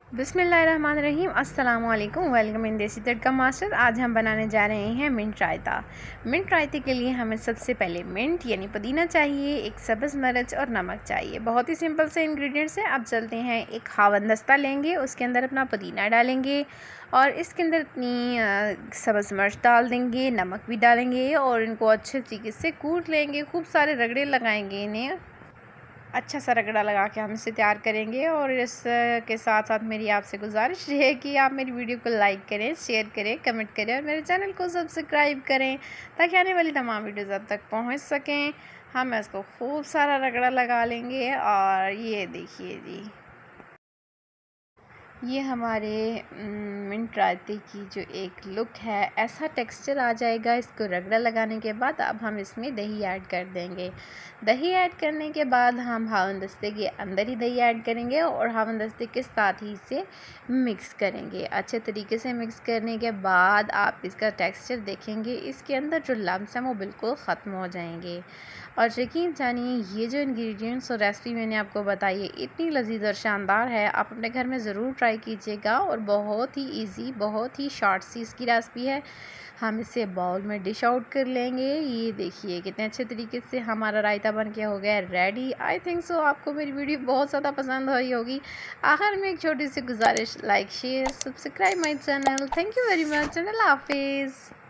बिस्मिल्लाहिर्रहमानिर्रहीम अस्सलाम वालेकुम। वेलकम इन देसी तड़का मास्टर। आज हम बनाने जा रहे हैं मिंट रायता। मिंट रायते के लिए हमें सबसे पहले मिंट यानी पुदीना चाहिए, एक सब्ज़ मिर्च और नमक चाहिए। बहुत ही सिंपल से इंग्रेडिएंट्स हैं। अब चलते हैं, एक खावन दस्ता लेंगे, उसके अंदर अपना पुदीना डालेंगे और इसके अंदर अपनी सब्ज़ मिर्च डाल देंगे, नमक भी डालेंगे और इनको अच्छे तरीके से कूट लेंगे। खूब सारे रगड़े लगाएंगे, इन्हें अच्छा सा रगड़ा लगा के हम इसे तैयार करेंगे। और इसके साथ साथ मेरी आपसे गुजारिश है कि आप मेरी वीडियो को लाइक करें, शेयर करें, कमेंट करें और मेरे चैनल को सब्सक्राइब करें ताकि आने वाली तमाम वीडियोज़ आप तक पहुंच सकें। हम इसको खूब सारा रगड़ा लगा लेंगे और ये देखिए जी, ये हमारे मिंट रायते की जो एक लुक है, ऐसा टेक्सचर आ जाएगा इसको रगड़ा लगाने के बाद। अब हम इसमें दही ऐड कर देंगे। दही ऐड करने के बाद हम हावन दस्ते के अंदर ही दही ऐड करेंगे और हावन दस्ते के साथ ही इसे मिक्स करेंगे। अच्छे तरीके से मिक्स करने के बाद आप इसका टेक्सचर देखेंगे, इसके अंदर जो लम्स हैं वो बिल्कुल ख़त्म हो जाएंगे। और यकीन जानिए, ये जो इंग्रेडिएंट्स और रेसिपी मैंने आपको बताई है इतनी लजीज और शानदार है, आप अपने घर में ज़रूर ट्राई कीजिएगा। और बहुत ही इजी, बहुत ही शॉर्ट सी इसकी रेसिपी है। हम इसे बाउल में डिश आउट कर लेंगे। ये देखिए कितने अच्छे तरीके से हमारा रायता बन के हो गया है रेडी। आई थिंक सो आपको मेरी वीडियो बहुत ज़्यादा पसंद आई होगी। आखिर में एक छोटी सी गुजारिश, like share subscribe my channel. Thank you very much. अल्लाह हाफिज़।